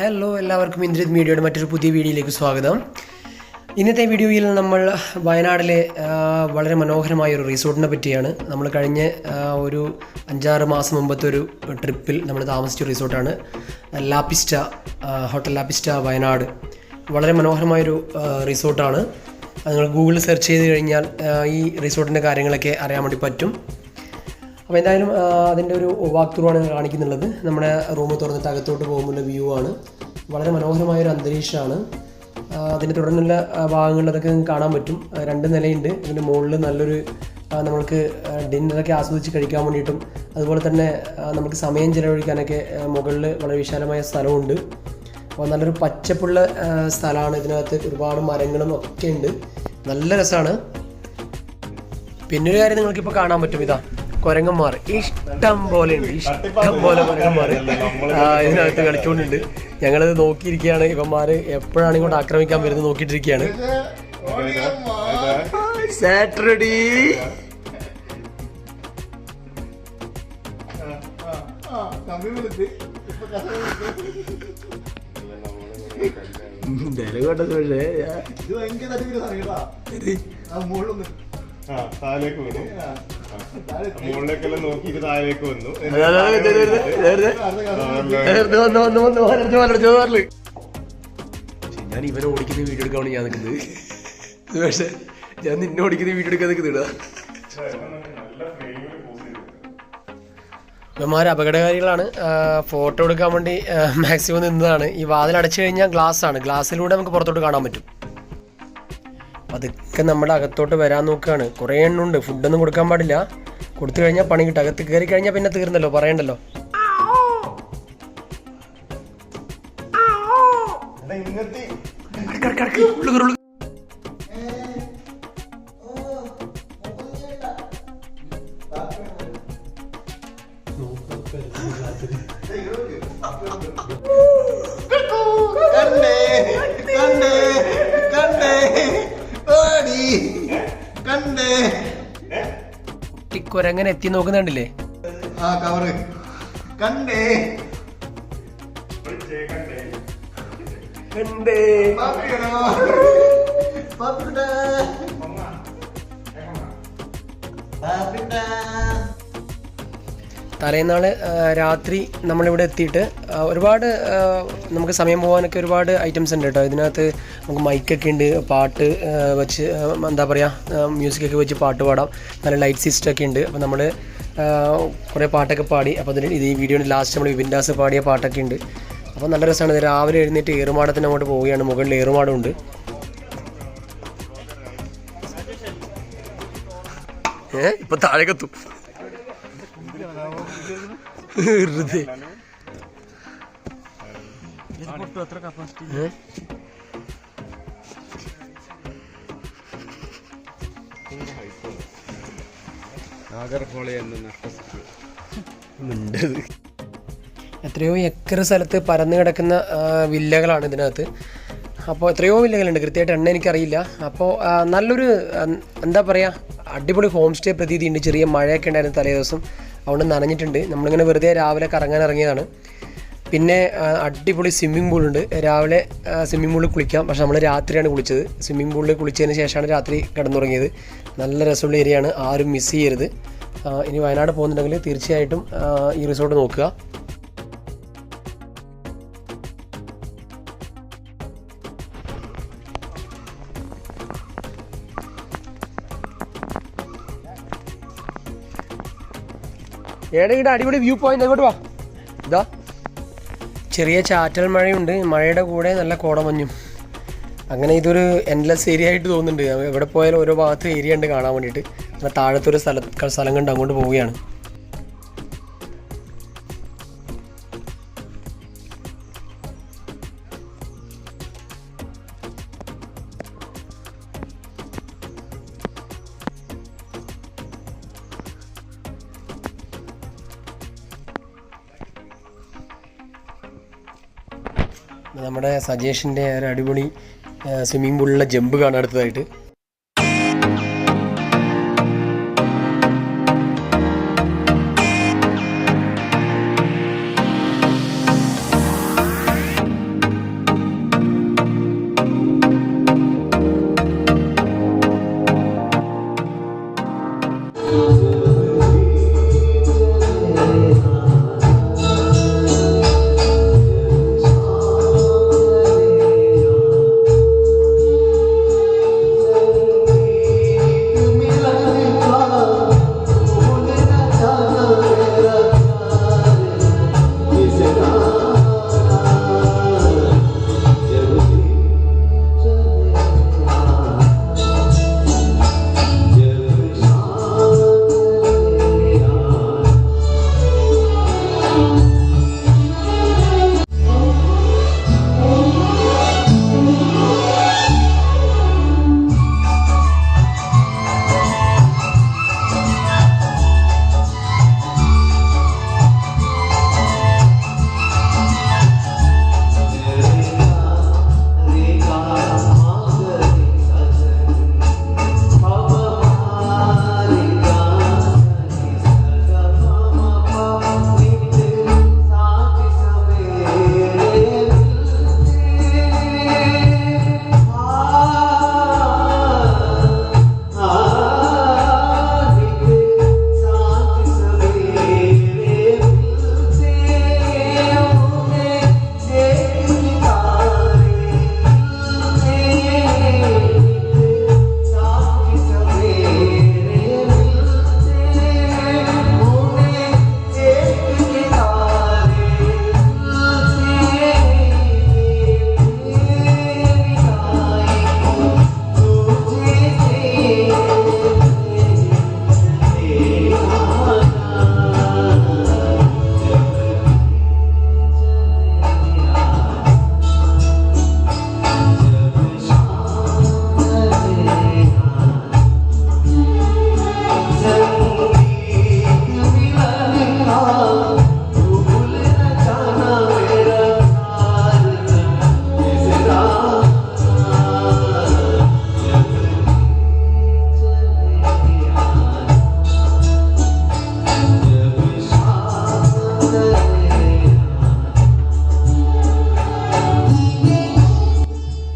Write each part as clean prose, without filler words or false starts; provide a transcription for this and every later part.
Hello എല്ലാവർക്കും ഇന്ദ്രിത് മീഡിയയുടെ മറ്റൊരു പുതിയ വീഡിയോയിലേക്ക് സ്വാഗതം. ഇന്നത്തെ വീഡിയോയിൽ നമ്മൾ വയനാട്ടിലെ വളരെ മനോഹരമായ ഒരു റിസോർട്ടിനെ പറ്റിയാണ്. നമ്മൾ കഴിഞ്ഞ ഒരു 5-6 മാസം മുമ്പത്തെ ഒരു ട്രിപ്പിൽ നമ്മൾ താമസിച്ച റിസോർട്ടാണ് ലാപ്പിസ്റ്റ, ഹോട്ടൽ ലാപ്പിസ്റ്റ വയനാട്. വളരെ മനോഹരമായൊരു റിസോർട്ടാണ്. നിങ്ങൾ ഗൂഗിളിൽ സെർച്ച് ചെയ്ത് കഴിഞ്ഞാൽ ഈ റിസോർട്ടിൻ്റെ കാര്യങ്ങളൊക്കെ അറിയാൻ വേണ്ടി പറ്റും. അപ്പോൾ എന്തായാലും അതിൻ്റെ ഒരു വാക്ക് ത്രൂ ആണ് കാണിക്കുന്നുള്ളത്. നമ്മുടെ റൂം തുറന്നിട്ട് അകത്തോട്ട് പോകുമ്പോൾ വ്യൂ ആണ്. വളരെ മനോഹരമായൊരു അന്തരീക്ഷമാണ്. അതിൻ്റെ തുടർന്നുള്ള ഭാഗങ്ങളിൽ അതൊക്കെ കാണാൻ പറ്റും. 2 നിലയുണ്ട്. ഇതിൻ്റെ മുകളിൽ നല്ലൊരു നമ്മൾക്ക് ഡിന്നറൊക്കെ ആസ്വദിച്ച് കഴിക്കാൻ വേണ്ടിയിട്ടും അതുപോലെ തന്നെ നമുക്ക് സമയം ചിലവഴിക്കാനൊക്കെ മുകളിൽ വളരെ വിശാലമായ സ്ഥലമുണ്ട്. അപ്പോൾ നല്ലൊരു പച്ചപ്പുള്ള സ്ഥലമാണ്. ഇതിനകത്ത് ഒരുപാട് മരങ്ങളും ഒക്കെ ഉണ്ട്. നല്ല രസമാണ്. പിന്നൊരു കാര്യം നിങ്ങൾക്കിപ്പോൾ കാണാൻ പറ്റും. ഇതാ കുരങ്ങന്മാർ ഇഷ്ടം പോലെ ഉണ്ട്. ഇഷ്ടം പോലെ കുരങ്ങന്മാർ ഇതിനകത്ത് കളിച്ചുകൊണ്ടുണ്ട്. ഞങ്ങളത് നോക്കിയിരിക്കുകയാണ്. ഇവന്മാർ എപ്പോഴാണ് ഇങ്ങോട്ട് ആക്രമിക്കാൻ വരുന്നത് നോക്കിയിട്ടിരിക്കുകയാണ്. സാറ്റർഡേ താഴേക്ക് വന്നു. മുകളിലേക്കെല്ലാം നോക്കി താഴേക്ക് വന്നു. ഞാൻ ഇവരെ ഓടിക്കുന്ന വീഡിയോ എടുക്കാണ് ഞാൻ നിൽക്കുന്നത്. പക്ഷെ ഞാൻ നിന്നെ ഓടിക്കുന്ന വീഡിയോ എടുക്കാൻ നിൽക്കുന്നില്ല. ഇവന്മാർ അപകടകാരികളാണ്. ഫോട്ടോ എടുക്കാൻ വേണ്ടി മാക്സിമം നിന്നതാണ്. ഈ വാതിൽ അടച്ചു കഴിഞ്ഞാൽ ഗ്ലാസ്സാണ്. ഗ്ലാസ്സിലൂടെ നമുക്ക് പുറത്തോട്ട് കാണാൻ പറ്റും. അതൊക്കെ നമ്മുടെ അകത്തോട്ട് വരാൻ നോക്കുകയാണ്. കുറേ എണ്ണമുണ്ട്. ഫുഡൊന്നും കൊടുക്കാൻ പാടില്ല. കൊടുത്തു കഴിഞ്ഞാൽ പണി കിട്ടും. അകത്ത് കയറി കഴിഞ്ഞാൽ പിന്നെ തീർന്നല്ലോ, പറയണ്ടല്ലോ. കുരങ്ങനെ എത്തി നോക്കുന്നുണ്ടല്ലേ. തലേന്നാൾ രാത്രി നമ്മളിവിടെ എത്തിയിട്ട് ഒരുപാട് നമുക്ക് സമയം പോകാനൊക്കെ ഒരുപാട് ഐറ്റംസ് ഉണ്ട് കേട്ടോ. ഇതിനകത്ത് നമുക്ക് മൈക്കൊക്കെ ഉണ്ട്. പാട്ട് വെച്ച് എന്താ പറയുക, മ്യൂസിക്കൊക്കെ വെച്ച് പാട്ട് പാടാം. നല്ല ലൈറ്റ് സിസ്റ്റമൊക്കെ ഉണ്ട്. അപ്പോൾ നമ്മൾ കുറേ പാട്ടൊക്കെ പാടി. അപ്പോൾ അതിൽ ഈ വീഡിയോയുടെ ലാസ്റ്റ് നമ്മൾ വിൻഡാസ് പാടിയ പാട്ടൊക്കെ ഉണ്ട്. അപ്പോൾ നല്ല രസമാണ്. ഇത് രാവിലെ എഴുന്നേറ്റ് ഏറുമാടത്തിന് അങ്ങോട്ട് പോവുകയാണ്. മുകളിൽ ഏറുമാടമുണ്ട്. ഇപ്പം താഴേക്കെത്തും. എത്രയോ ഏക്കർ സ്ഥലത്ത് പരന്നു കിടക്കുന്ന വില്ലകളാണ് ഇതിനകത്ത്. അപ്പോൾ എത്രയോ വില്ലകളുണ്ട്. കൃത്യമായിട്ട് എണ്ണ എനിക്കറിയില്ല. അപ്പോൾ നല്ലൊരു എന്താ പറയുക, അടിപൊളി ഹോം സ്റ്റേ പ്രതീതിയുണ്ട്. ചെറിയ മഴയൊക്കെ ഉണ്ടായിരുന്നു തലേ ദിവസം, അതുകൊണ്ട് നനഞ്ഞിട്ടുണ്ട്. നമ്മളിങ്ങനെ വെറുതെ രാവിലെ കറങ്ങാൻ ഇറങ്ങിയതാണ്. പിന്നെ അടിപൊളി സ്വിമ്മിംഗ് പൂളുണ്ട്. രാവിലെ സ്വിമ്മിംഗ് പൂളിൽ കുളിക്കാം. പക്ഷെ നമ്മൾ രാത്രിയാണ് കുളിച്ചത്. സ്വിമ്മിംഗ് പൂളിൽ കുളിച്ചതിന് ശേഷമാണ് രാത്രി കിടന്നുറങ്ങിയത്. നല്ല രസമുള്ള ഏരിയയാണ്. ആരും മിസ് ചെയ്യരുത്. ഇനി വയനാട് പോകുന്നുണ്ടെങ്കിൽ തീർച്ചയായിട്ടും ഈ റിസോർട്ട് നോക്കുക. ഏടെയുടെ അടിപൊളി വ്യൂ പോയിന്റ്. അങ്ങോട്ട് വാ. ഇതാ ചെറിയ ചാറ്റൽ മഴയുണ്ട്. മഴയുടെ കൂടെ നല്ല കോടമഞ്ഞും. അങ്ങനെ ഇതൊരു എൻലെസ് ഏരിയ ആയിട്ട് തോന്നുന്നുണ്ട്. എവിടെ പോയാലും ഓരോ ഭാഗത്ത് ഏരിയ ഉണ്ട് കാണാൻ വേണ്ടിയിട്ട്. അങ്ങനെ താഴത്തൊരു സ്ഥലം കണ്ട് അങ്ങോട്ട് പോവുകയാണ്. നമ്മുടെ സജേഷിൻ്റെ ഒരു അടിപൊളി സ്വിമ്മിംഗ് പൂളിലെ ജമ്പ് കാണാൻ അടുത്തതായിട്ട്.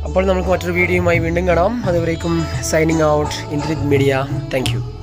അപ്പോൾ നമുക്ക് മറ്റൊരു വീഡിയോയുമായി വീണ്ടും കാണാം. അതുവരേക്കും signing out Indrit media. Thank U.